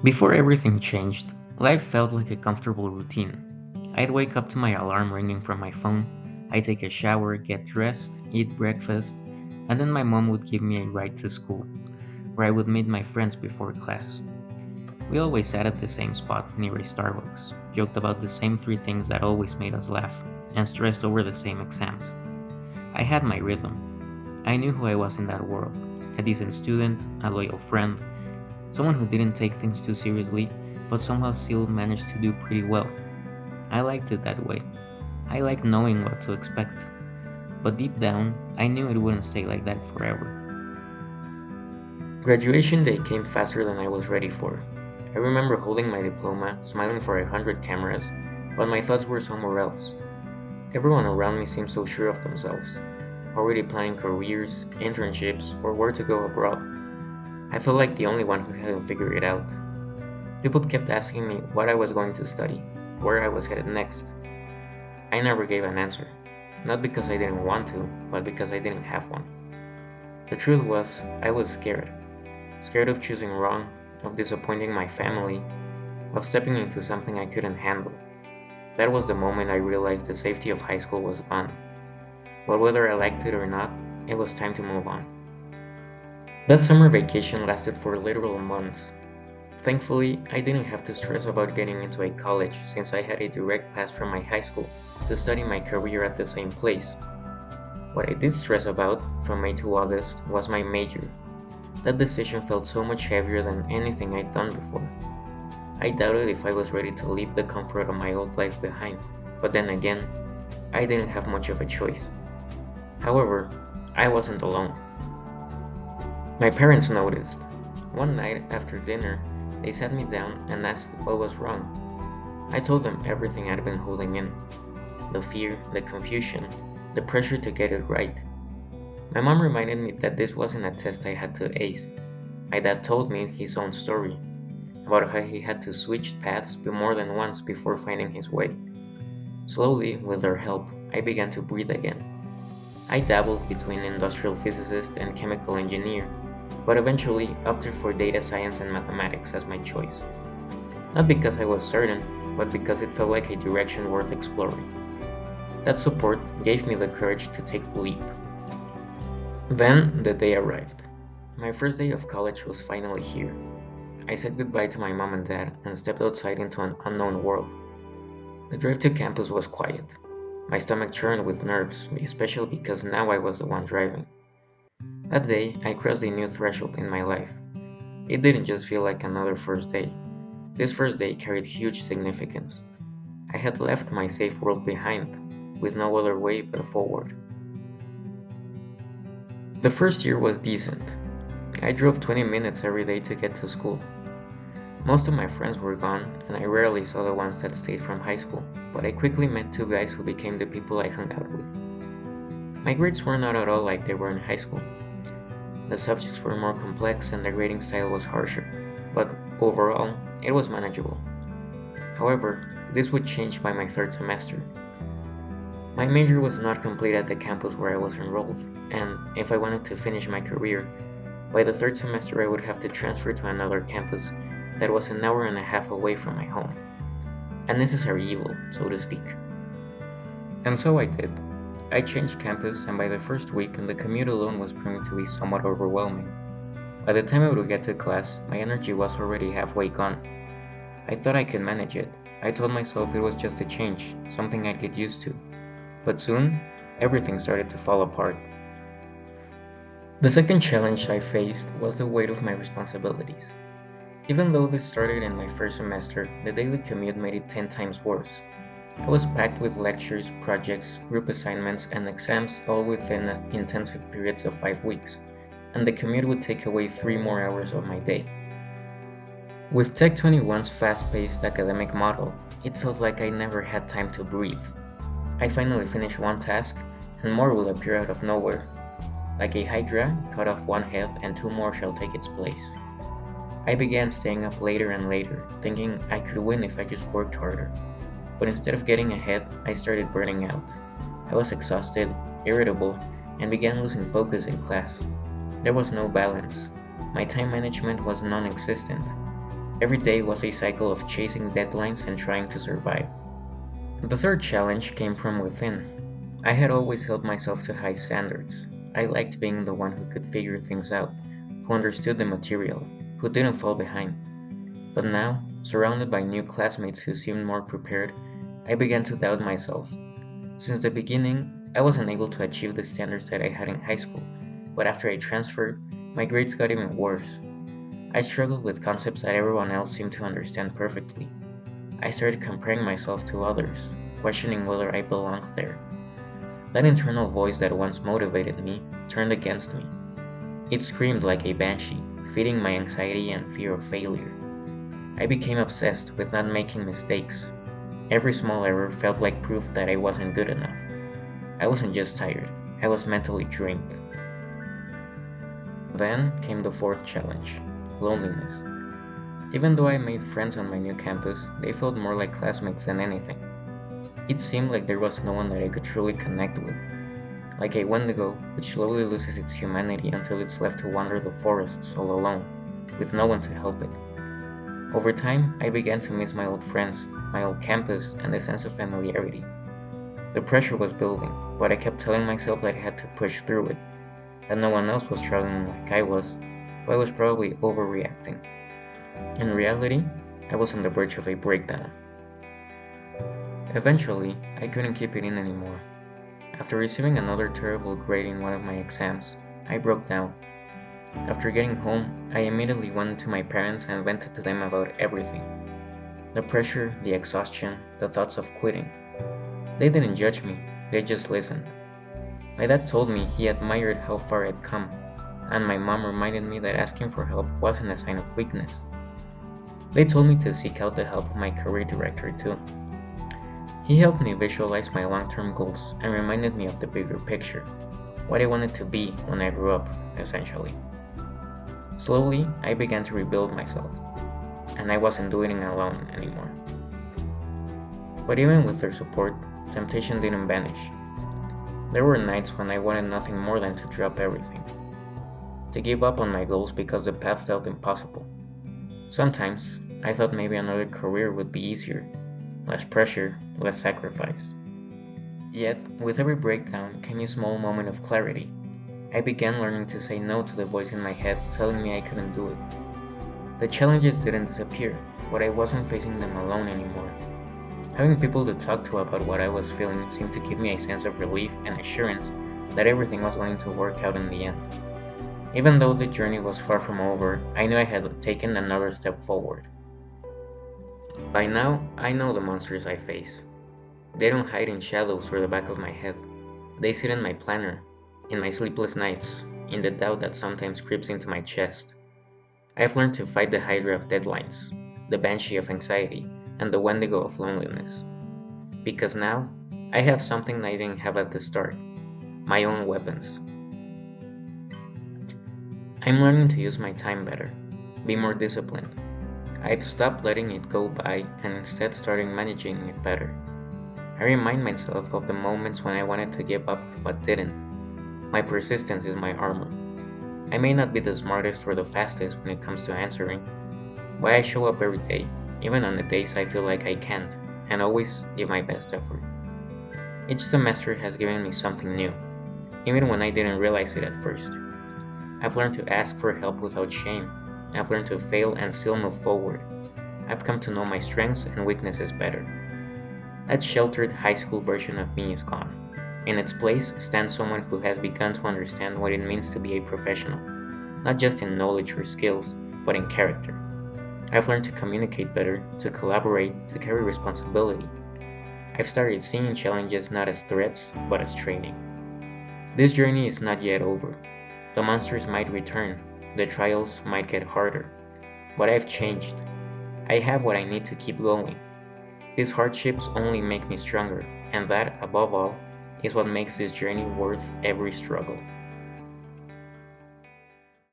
Before everything changed, life felt like a comfortable routine. I'd wake up to my alarm ringing from my phone, I'd take a shower, get dressed, eat breakfast, and then my mom would give me a ride to school, where I would meet my friends before class. We always sat at the same spot near a Starbucks, joked about the same three things that always made us laugh, and stressed over the same exams. I had my rhythm. I knew who I was in that world: a decent student, a loyal friend, someone who didn't take things too seriously, but somehow still managed to do pretty well. I liked it that way. I liked knowing what to expect. But deep down, I knew it wouldn't stay like that forever. Graduation day came faster than I was ready for. I remember holding my diploma, smiling for 100 cameras, but my thoughts were somewhere else. Everyone around me seemed so sure of themselves, already planning careers, internships, or where to go abroad. I felt like the only one who hadn't figured it out. People kept asking me what I was going to study, where I was headed next. I never gave an answer, not because I didn't want to, but because I didn't have one. The truth was, I was scared. Scared of choosing wrong, of disappointing my family, of stepping into something I couldn't handle. That was the moment I realized the safety of high school was gone. But whether I liked it or not, it was time to move on. That summer vacation lasted for literal months. Thankfully, I didn't have to stress about getting into a college since I had a direct path from my high school to study my career at the same place. What I did stress about from May to August was my major. That decision felt so much heavier than anything I'd done before. I doubted if I was ready to leave the comfort of my old life behind, but then again, I didn't have much of a choice. However, I wasn't alone. My parents noticed. One night after dinner, they sat me down and asked what was wrong. I told them everything I'd been holding in: the fear, the confusion, the pressure to get it right. My mom reminded me that this wasn't a test I had to ace. My dad told me his own story about how he had to switch paths more than once before finding his way. Slowly, with their help, I began to breathe again. I dabbled between industrial physicist and chemical engineer, but eventually opted for data science and mathematics as my choice. Not because I was certain, but because it felt like a direction worth exploring. That support gave me the courage to take the leap. Then the day arrived. My first day of college was finally here. I said goodbye to my mom and dad and stepped outside into an unknown world. The drive to campus was quiet. My stomach churned with nerves, especially because now I was the one driving. That day, I crossed a new threshold in my life. It didn't just feel like another first day. This first day carried huge significance. I had left my safe world behind, with no other way but forward. The first year was decent. I drove 20 minutes every day to get to school. Most of my friends were gone, and I rarely saw the ones that stayed from high school, but I quickly met two guys who became the people I hung out with. My grades were not at all like they were in high school. The subjects were more complex and the grading style was harsher, but overall, it was manageable. However, this would change by my third semester. My major was not complete at the campus where I was enrolled, and if I wanted to finish my career, by the third semester I would have to transfer to another campus that was an hour and a half away from my home. A necessary evil, so to speak. And so I did. I changed campus, and by the first week, the commute alone was proving to be somewhat overwhelming. By the time I would get to class, my energy was already halfway gone. I thought I could manage it. I told myself it was just a change, something I'd get used to. But soon, everything started to fall apart. The second challenge I faced was the weight of my responsibilities. Even though this started in my first semester, the daily commute made it 10 times worse. I was packed with lectures, projects, group assignments, and exams all within intensive periods of 5 weeks, and the commute would take away 3 more hours of my day. With Tech 21's fast paced academic model, it felt like I never had time to breathe. I finally finished one task, and more will appear out of nowhere. Like a hydra, cut off one head, and two more shall take its place. I began staying up later and later, thinking I could win if I just worked harder. But instead of getting ahead, I started burning out. I was exhausted, irritable, and began losing focus in class. There was no balance. My time management was non existent. Every day was a cycle of chasing deadlines and trying to survive. The third challenge came from within. I had always held myself to high standards. I liked being the one who could figure things out, who understood the material, who didn't fall behind. But now, surrounded by new classmates who seemed more prepared, I began to doubt myself. Since the beginning, I wasn't able to achieve the standards that I had in high school, but after I transferred, my grades got even worse. I struggled with concepts that everyone else seemed to understand perfectly. I started comparing myself to others, questioning whether I belonged there. That internal voice that once motivated me turned against me. It screamed like a banshee, feeding my anxiety and fear of failure. I became obsessed with not making mistakes. Every small error felt like proof that I wasn't good enough. I wasn't just tired, I was mentally drained. Then came the fourth challenge: loneliness. Even though I made friends on my new campus, they felt more like classmates than anything. It seemed like there was no one that I could truly connect with, like a wendigo which slowly loses its humanity until it's left to wander the forests all alone, with no one to help it. Over time, I began to miss my old friends, my old campus, and the sense of familiarity. The pressure was building, but I kept telling myself that I had to push through it, that no one else was struggling like I was, so I was probably overreacting. In reality, I was on the verge of a breakdown. Eventually, I couldn't keep it in anymore. After receiving another terrible grade in one of my exams, I broke down. After getting home, I immediately went to my parents and vented to them about everything: the pressure, the exhaustion, the thoughts of quitting. They didn't judge me, they just listened. My dad told me he admired how far I'd come, and my mom reminded me that asking for help wasn't a sign of weakness. They told me to seek out the help of my career director too. He helped me visualize my long-term goals and reminded me of the bigger picture, what I wanted to be when I grew up, essentially. Slowly, I began to rebuild myself, and I wasn't doing it alone anymore. But even with their support, temptation didn't vanish. There were nights when I wanted nothing more than to drop everything, to give up on my goals because the path felt impossible. Sometimes, I thought maybe another career would be easier, less pressure, less sacrifice. Yet, with every breakdown came a small moment of clarity. I began learning to say no to the voice in my head telling me I couldn't do it. The challenges didn't disappear, but I wasn't facing them alone anymore. Having people to talk to about what I was feeling seemed to give me a sense of relief and assurance that everything was going to work out in the end. Even though the journey was far from over, I knew I had taken another step forward. By now, I know the monsters I face. They don't hide in shadows or the back of my head. They sit in my planner, in my sleepless nights, in the doubt that sometimes creeps into my chest. I've learned to fight the hydra of deadlines, the banshee of anxiety, and the wendigo of loneliness. Because now, I have something I didn't have at the start: my own weapons. I'm learning to use my time better, be more disciplined. I've stopped letting it go by and instead started managing it better. I remind myself of the moments when I wanted to give up but didn't. My persistence is my armor. I may not be the smartest or the fastest when it comes to answering, but I show up every day, even on the days I feel like I can't, and always give my best effort. Each semester has given me something new, even when I didn't realize it at first. I've learned to ask for help without shame. I've learned to fail and still move forward. I've come to know my strengths and weaknesses better. That sheltered high school version of me is gone. In its place stands someone who has begun to understand what it means to be a professional, not just in knowledge or skills, but in character. I've learned to communicate better, to collaborate, to carry responsibility. I've started seeing challenges not as threats, but as training. This journey is not yet over. The monsters might return, the trials might get harder, but I've changed. I have what I need to keep going. These hardships only make me stronger, and that, above all, is what makes this journey worth every struggle.